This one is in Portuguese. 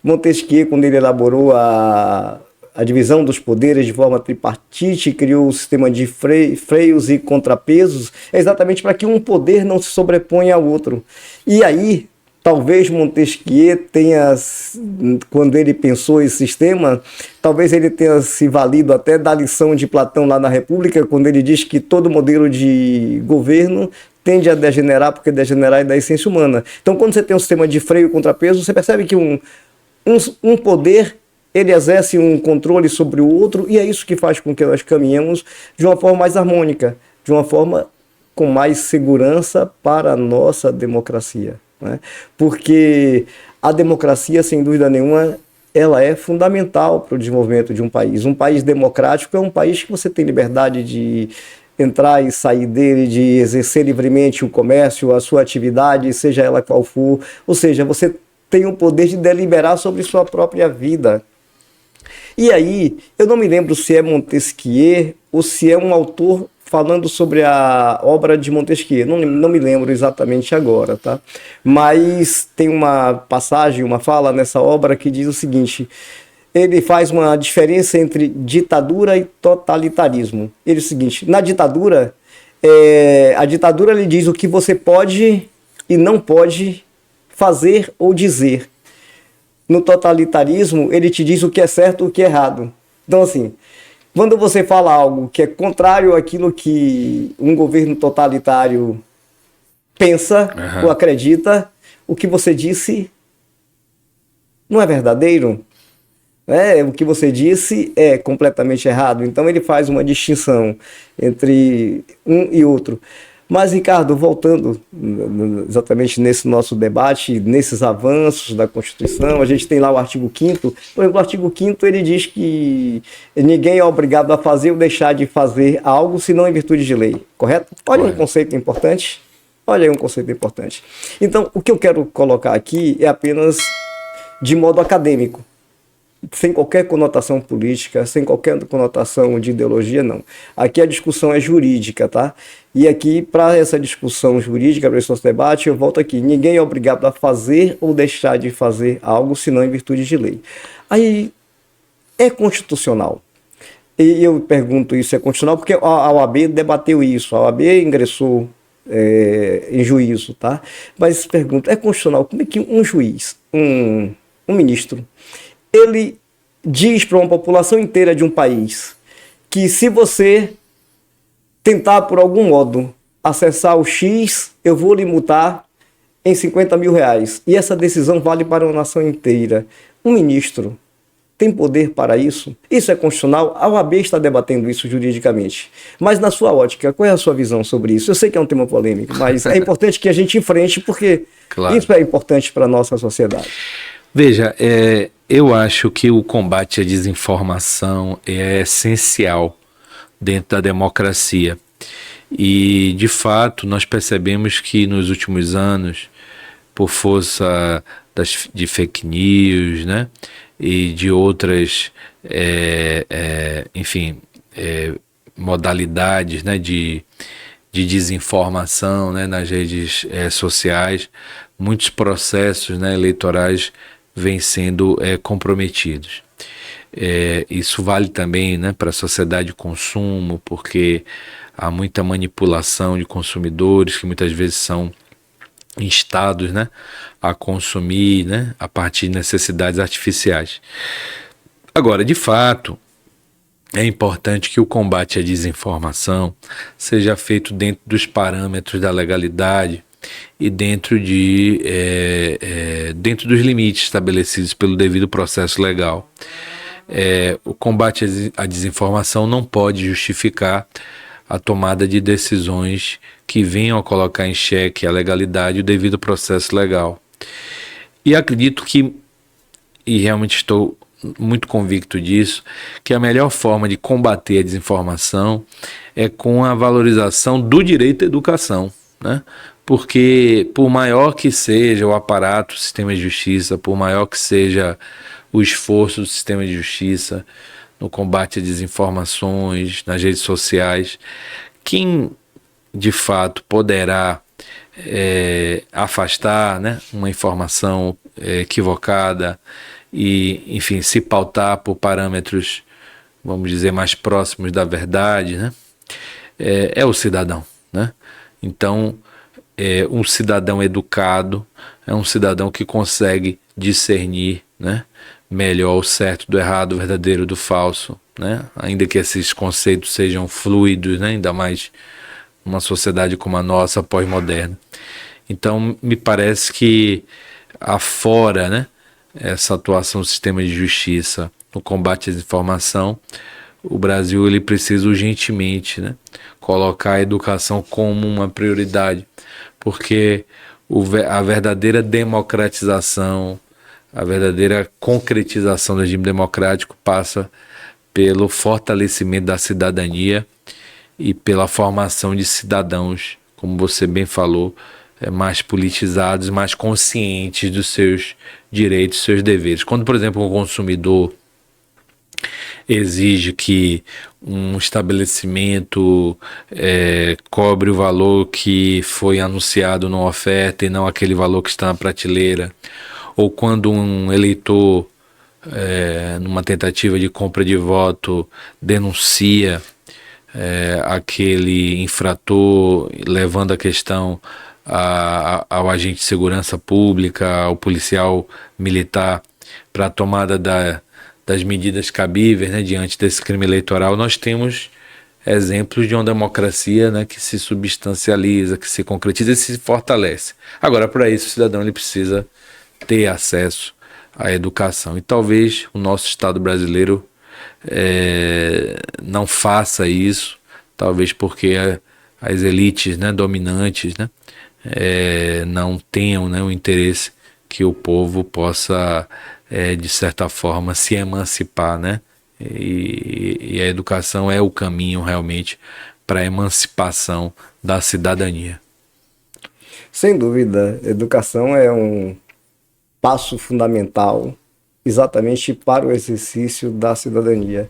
Montesquieu, quando ele elaborou a divisão dos poderes de forma tripartite, criou o sistema de freios e contrapesos, é exatamente para que um poder não se sobreponha ao outro. E aí, talvez Montesquieu tenha, quando ele pensou esse sistema, talvez ele tenha se valido até da lição de Platão lá na República, quando ele diz que todo modelo de governo tende a degenerar, porque degenerar é da essência humana. Então, quando você tem um sistema de freio e contrapeso, você percebe que um poder ele exerce um controle sobre o outro, e é isso que faz com que nós caminhemos de uma forma mais harmônica, de uma forma com mais segurança para a nossa democracia, né? Porque a democracia, sem dúvida nenhuma, ela é fundamental para o desenvolvimento de um país. Um país democrático é um país que você tem liberdade de entrar e sair dele, de exercer livremente o comércio, a sua atividade, seja ela qual for. Ou seja, você tem o poder de deliberar sobre sua própria vida. E aí, eu não me lembro se é Montesquieu ou se é um autor falando sobre a obra de Montesquieu. Não me lembro exatamente agora, tá? Mas tem uma passagem, uma fala nessa obra que diz o seguinte: ele faz uma diferença entre ditadura e totalitarismo. Ele diz o seguinte: na ditadura, a ditadura lhe diz o que você pode e não pode fazer ou dizer. No totalitarismo, ele te diz o que é certo e o que é errado. Então, assim, quando você fala algo que é contrário àquilo que um governo totalitário pensa ou acredita, o que você disse não é verdadeiro. O que você disse é completamente errado. Então, ele faz uma distinção entre um e outro. Mas, Ricardo, voltando exatamente nesse nosso debate, nesses avanços da Constituição, a gente tem lá o artigo 5º. Por exemplo, o artigo 5º ele diz que ninguém é obrigado a fazer ou deixar de fazer algo senão em virtude de lei, correto? Olha um conceito importante. Olha aí um conceito importante. Então, o que eu quero colocar aqui é apenas de modo acadêmico, sem qualquer conotação política, sem qualquer conotação de ideologia, não. Aqui a discussão é jurídica, tá? E aqui, para essa discussão jurídica, para esse nosso debate, eu volto aqui. Ninguém é obrigado a fazer ou deixar de fazer algo, senão em virtude de lei. Aí, é constitucional. E eu pergunto isso, é constitucional porque a OAB debateu isso, a OAB ingressou em juízo, tá? Mas pergunto, é constitucional, como é que um juiz, um ministro, ele diz para uma população inteira de um país que se você tentar por algum modo acessar o X, eu vou lhe multar em 50 mil reais. E essa decisão vale para uma nação inteira. Um ministro tem poder para isso? Isso é constitucional? A OAB está debatendo isso juridicamente. Mas na sua ótica, qual é a sua visão sobre isso? Eu sei que é um tema polêmico, mas é importante que a gente enfrente, porque isso é importante para a nossa sociedade. Veja, eu acho que o combate à desinformação é essencial dentro da democracia. E, de fato, nós percebemos que nos últimos anos, por força de fake news, né, e de outras, modalidades, né, de desinformação, né, nas redes sociais, muitos processos, né, eleitorais vêm sendo comprometidos. Isso vale também, né, para a sociedade de consumo, porque há muita manipulação de consumidores que muitas vezes são instados, né, a consumir, né, a partir de necessidades artificiais. Agora, de fato, é importante que o combate à desinformação seja feito dentro dos parâmetros da legalidade e dentro dos limites estabelecidos pelo devido processo legal. O combate à desinformação não pode justificar a tomada de decisões que venham a colocar em xeque a legalidade e o devido processo legal. E acredito que, e realmente estou muito convicto disso, que a melhor forma de combater a desinformação é com a valorização do direito à educação, né? Porque por maior que seja o aparato do sistema de justiça, por maior que seja o esforço do sistema de justiça no combate a desinformações, nas redes sociais, quem de fato poderá afastar, né, uma informação equivocada e, enfim, se pautar por parâmetros, vamos dizer, mais próximos da verdade, né? É o cidadão, né? Então, um cidadão educado é um cidadão que consegue discernir, né, melhor o certo do errado, o verdadeiro do falso, né? Ainda que esses conceitos sejam fluidos, né? Ainda mais numa sociedade como a nossa, pós-moderna. Então, me parece que afora, né, essa atuação do sistema de justiça no combate à desinformação, o Brasil ele precisa urgentemente, né, colocar a educação como uma prioridade, porque a verdadeira democratização, a verdadeira concretização do regime democrático passa pelo fortalecimento da cidadania e pela formação de cidadãos, como você bem falou, mais politizados, mais conscientes dos seus direitos, seus deveres. Quando, por exemplo, o consumidor exige que um estabelecimento cobre o valor que foi anunciado na oferta e não aquele valor que está na prateleira, ou quando um eleitor, numa tentativa de compra de voto, denuncia aquele infrator, levando a questão ao agente de segurança pública, ao policial militar, para a tomada das medidas cabíveis, né, diante desse crime eleitoral. Nós temos exemplos de uma democracia, né, que se substancializa, que se concretiza e se fortalece. Agora, para isso, o cidadão ele precisa ter acesso à educação. E talvez o nosso Estado brasileiro não faça isso, talvez porque as elites, né, dominantes, né, não tenham, né, o interesse que o povo possa, de certa forma, se emancipar, né? E a educação é o caminho realmente para a emancipação da cidadania. Sem dúvida, educação é um passo fundamental exatamente para o exercício da cidadania.